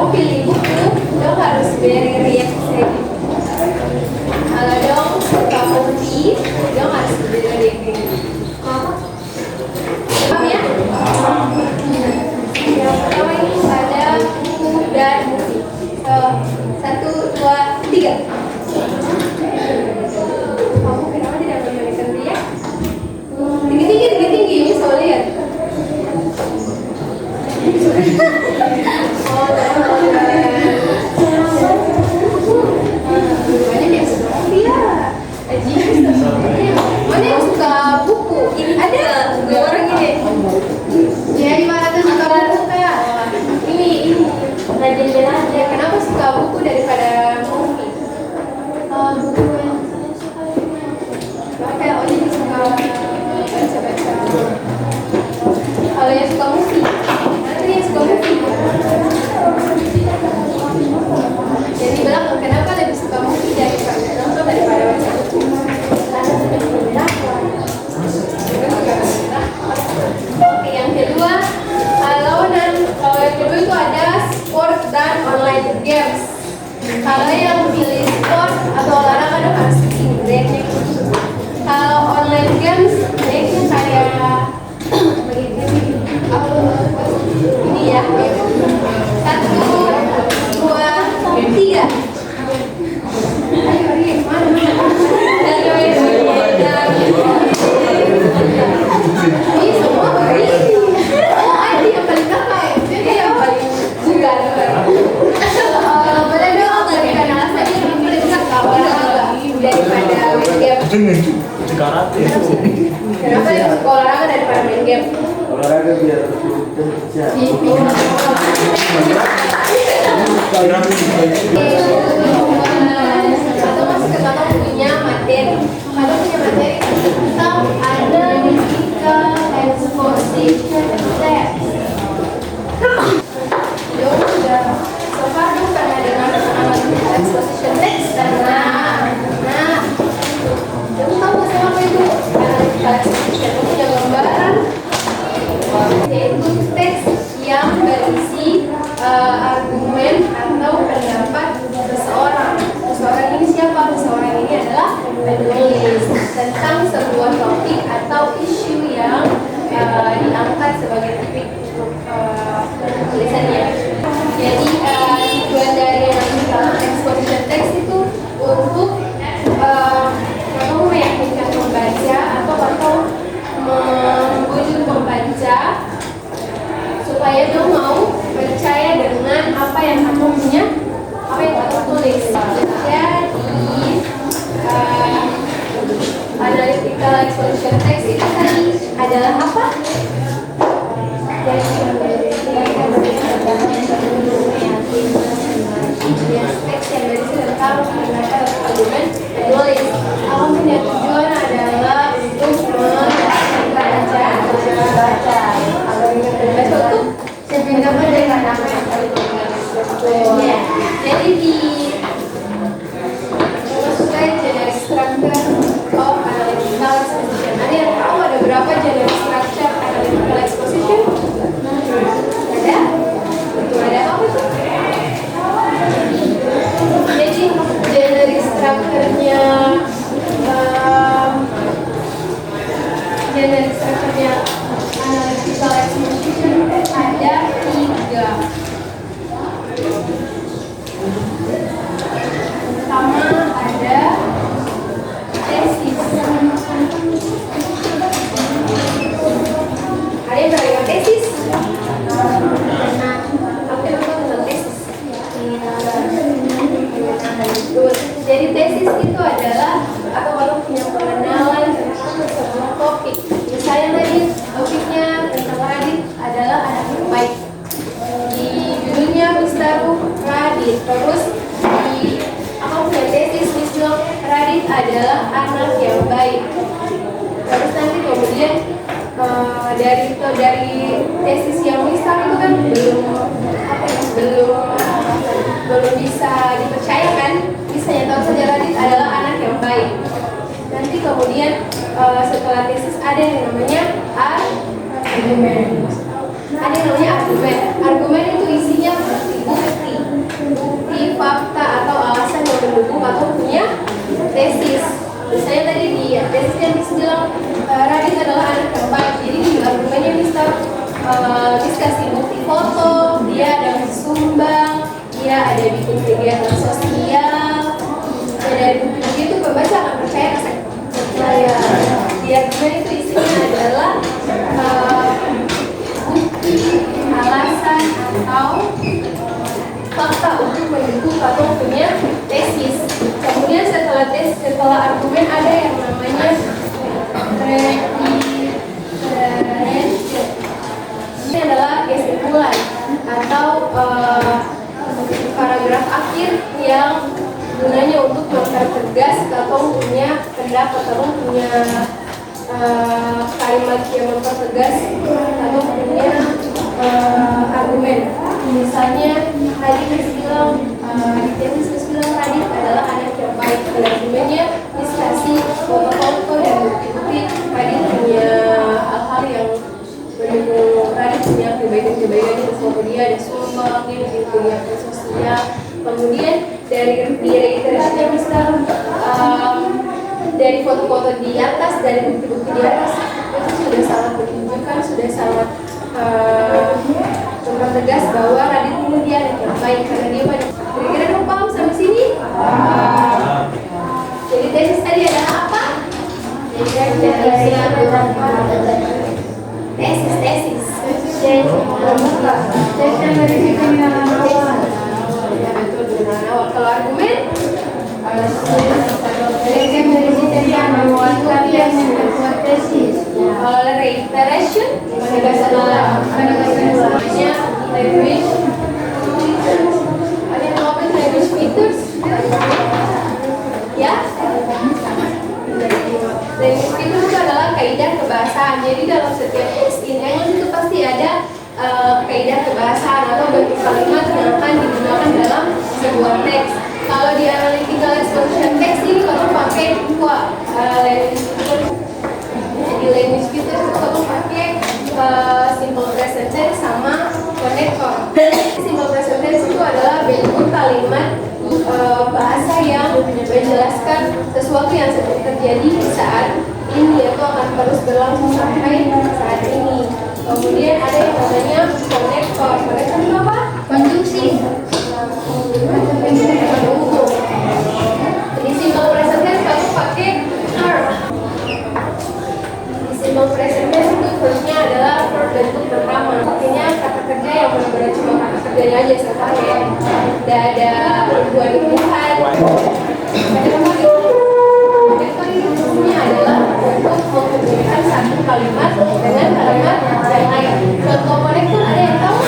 kamu pilih buku, dong harus beri reaksi ini. Kalau dong kamu pilih, dong harus beri reaksi ini. Paham ya? Yang pertama itu ada buku dan musik. 1, 2, 3. Kamu kenapa tidak memberikan dia? Tinggi, ini saya lihat. Oh, banyak yang suka dia. Mana yang suka buku? Ini ada 2 orang ini. Ya, di mana tuh suka? Ini rajin belajar. Kenapa suka buku daripada movie? Buku yang saya suka kayak jadi suka baca-baca. Kalau yang suka movie, nanti yang suka movie. Jadi belakang kenapa lebih suka movie daripada nonton daripada baca buku? Oke, yang kedua, kalau yang kedua itu ada sport dan online games. Kalau yang pilih sport atau olahraga ada harus ini. Kalau online games ini kayak ini ya. 1, 2, 3. Ayo, mana? Ini semua begini. Oh, Adi yang paling kakak. Jadi yang paling bugar. Boleh dong berikan alasan yang paling kakak daripada main game. Karate. Kenapa yang suka olahraga daripada main game? Olahraga biar kerja. Atau masih atau punya materi. Kalau punya materi tentang analytical exposition test. Yo sudah. So far pernah dengar analytical exposition test karena kamu tahu apa itu? Analytical exposition itu yang gambaran, yaitu teks yang berisi argumen atau pendapat seseorang. Seseorang ini siapa? Seseorang ini adalah penulis tentang sebuah topik atau isu yang diangkat sebagai topik untuk tulisannya. Jadi tujuan dari analytical exposition text itu untuk kamu meyakinkan pembaca atau membujuk pembaca supaya dia mau percaya dengan apa yang kamu punya, apa yang kamu tulis. Jadi analytical exposition text itu tadi adalah apa? Teks yang berisi tentang argumen penulis. Kamu punya tujuan adalah untuk membaca untuk sebenarnya dengan apa yang ya. Jadi di masukkan generic structure of analytical exposition. Ada yang tahu ada berapa generic structure analytical exposition? Ada? Itu ada apa tuh? Jadi generic structure-nya analytical exposition ada 3. Pertama ada tesis. Ada yang pernah dengar tesis? Apa yang tentang tesis? Jadi tesis itu adalah atau kalau punya pengenalan tentang sebuah topik. Misalnya tadi topiknya tentang Radit adalah anak yang baik. Di judulnya Mister Radit. Terus di apa punya tesis bilang Radit adalah anak yang baik. Terus nanti kemudian dari tesis yang Mister itu kan belum bisa dipercayakan. Misalnya tahu saja Radit adalah anak yang baik. Nanti kemudian setelah tesis ada yang namanya argumen. Ada yang namanya argumen. Argumen itu isinya bukti. fakta atau alasan yang mendukung atau punya tesis. Misalnya tadi di tesisnya Miss bilang Radit adalah anak yang baik. Jadi di argumennya Miss kasih bukti foto, dia ada sumbang, dia ada bikin kegiatan sosial. Dari bukti itu pembaca akan percaya di argumen itu isinya adalah bukti, alasan atau fakta untuk mendukung atau punya tesis. Kemudian setelah argumen ada yang namanya referensi. Ini adalah kesimpulan atau paragraf akhir yang gunanya untuk mempertegas atau punya pendapat atau punya kalimat yang mempertegas atau punya argumen. Misalnya tadi Miss bilang tadi adalah anak yang baik. Argumennya Miss kasih foto-foto dan bukti-bukti tadi punya hal-hal yang mendukung tadi punya kebaikan-kebaikan di foto dia ada sumbang, dia bikin kegiatan sosial. Kemudian dari reiterasinya Mister dari foto-foto di atas, dari bukti-bukti di atas itu sudah sangat menunjukkan, sudah sangat mempertegas bahwa Radit ini dia anak yang baik karena dia banyak. Kira-kira kamu paham sampai sini? Jadi tesis tadi adalah apa? Tesis. Kalau argumen kalau reiteration language ada yang ngomongin language features ya. Language features itu adalah kaidah kebahasaan. Jadi dalam setiap teks in English itu pasti ada kaidah kebahasaan atau bentuk kalimat yang akan digunakan dalam sebuah teks. Kalau di analytical exposition text ini kalau pakai dua language features. Jadi language features itu kalau pakai simple present tense sama connector. Simple present tense itu adalah bentuk kalimat bahasa yang menjelaskan sesuatu yang sedang terjadi di saat ini yaitu akan terus berlangsung sampai saat ini. Kemudian ada yang namanya connector. Connector itu apa? Konjungsi. Di simple present tense kamu pakai verb. Di simple present tense itu verbnya adalah verb bentuk pertama. Artinya kata kerja yang benar-benar cuma kata kerjanya aja selesai. Tidak ada hubungan. Connector itu fungsinya adalah untuk menghubungkan satu kalimat dengan kalimat yang lain. Contoh konektor ada yang tahu?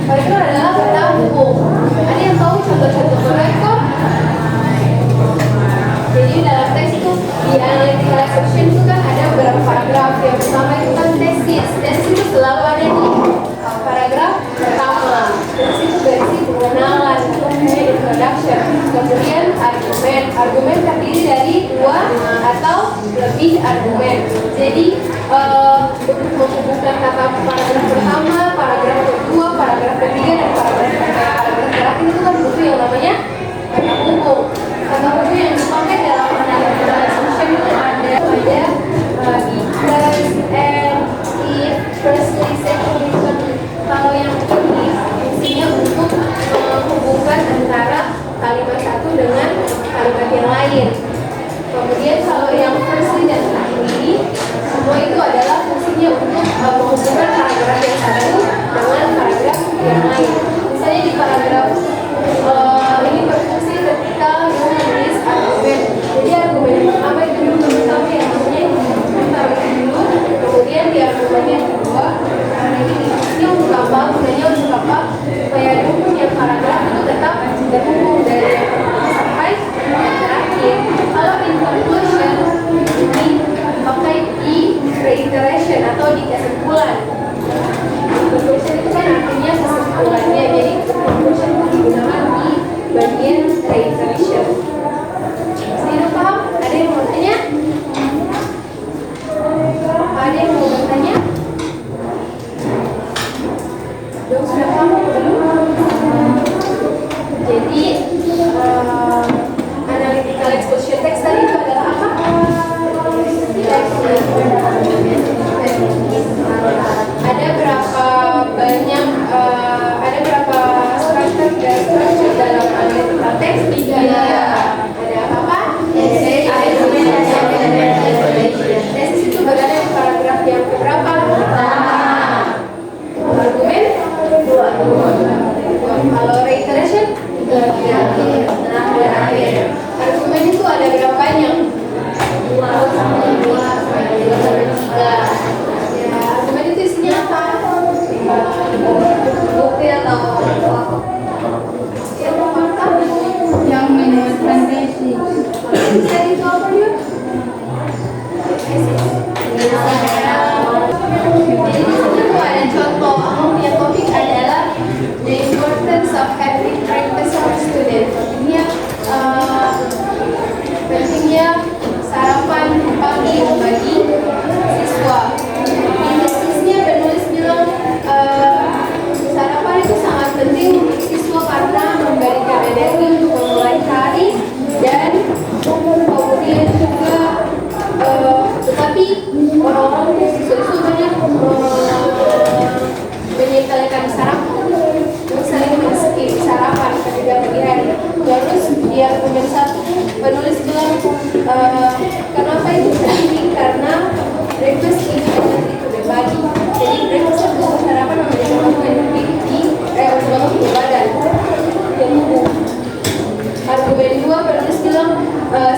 Konektor adalah kata hubung. Ada yang tahu contoh-contoh konektor? Jadi dalam teks itu di analytical exposition itu kan ada beberapa paragraf. Yang pertama itu kan tesis. Tesis itu selalu ada di paragraf pertama. Tesis itu versi pengenalan atau introduction. Kemudian argumen. Argumen terdiri dari dua atau lebih argumen. Jadi untuk menghubungkan kata paragraf pertama, paragraf kedua, paragraf ketiga, dan paragraf terakhir itu kan butuh yang namanya kata hubung. Kata hubung yang dipakai dalam analytical exposition itu ada because, and, if, firstly, secondly, thirdly. Kalau yang ini fungsinya untuk menghubungkan antara kalimat satu dengan kalimat yang lain. Kemudian kalau yang firstly dan secondly semua itu adalah fungsinya untuk menghubungkan paragraf yang satu dengan paragraf yang lain. Misalnya di paragraf ini berfungsi ketika menulis argumen. Jadi argumen pertama itu yang pertama yang namanya dulu, kemudian di argumen yang kedua ini untuk apa? Gunanya untuk apa? Supaya punya paragraf itu tetap terhubung dari yang pertama sampai yang terakhir. Kalau in conclusion ini pakai di reiteration atau di kesimpulan. Conclusion itu kan artinya kesimpulannya. Jadi conclusion itu digunakan di bagian reiteration. Sudah paham? Ada yang mau tanya? Ada yang mau bertanya? Sudah paham belum? Jadi teks 3. Ada apa? Tesis. Tesis itu berada di paragraf yang berapa? Argumen 2. Kalau reiteration? 3. Argumen itu ada berapa banyak? 2 sampai 3. Argumen itu isinya apa? Bukti atau fakta yang menguatkan tesis. tesis itu apa dia? Tesis. Jadi di sini tuh ada contoh. Aku punya topik adalah the importance of having breakfast for students. Pentingnya sarapan pagi bagi siswa. Di tesisnya penulis bilang sarapan itu sangat penting untuk siswa karena memberikan energi untuk memulai hari dan kemudian juga tetapi orang-orang siswa banyak menyepelekan sarapan, sering men-skip sarapan ketika pagi hari. Terus di argumen 1 penulis bilang kenapa itu penting, karena breakfast itu energi itu berbagi. Jadi breakfast itu sarapan memberikan waktu energi untuk badan dan tubuh. Argumen 2 penulis bilang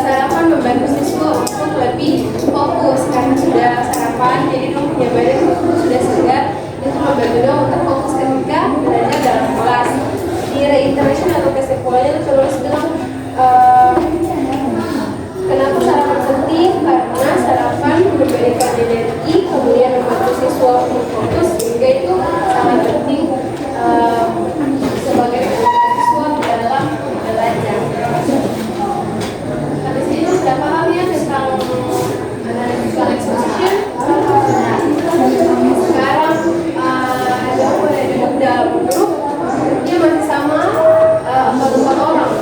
sarapan membantu siswa untuk lebih fokus karena sudah sarapan, jadi dia punya badan sudah segar, itu membantu dia untuk fokus ketika berada dalam kelas. Di reiteration atau kesimpulannya penulis bilang kenapa sarapan penting, karena sarapan memberikan energi, kemudian membantu siswa untuk fokus, sehingga itu sangat penting sebagai siswa dalam belajar. Habis ini sudah paham ya tentang analytical exposition. Sekarang ada muda buruk, dia masih sama 4 orang.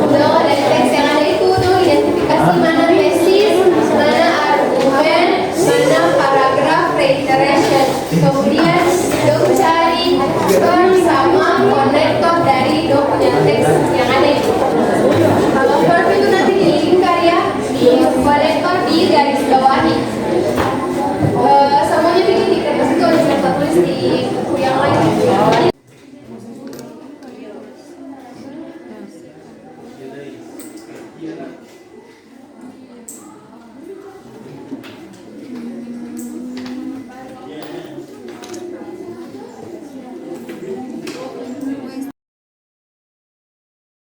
Udah dari teks yang ada itu tuh identifikasi mana tesis, mana argumen, mana paragraf reiteration. Kemudian dok cari term sama konektor dari dok punya teks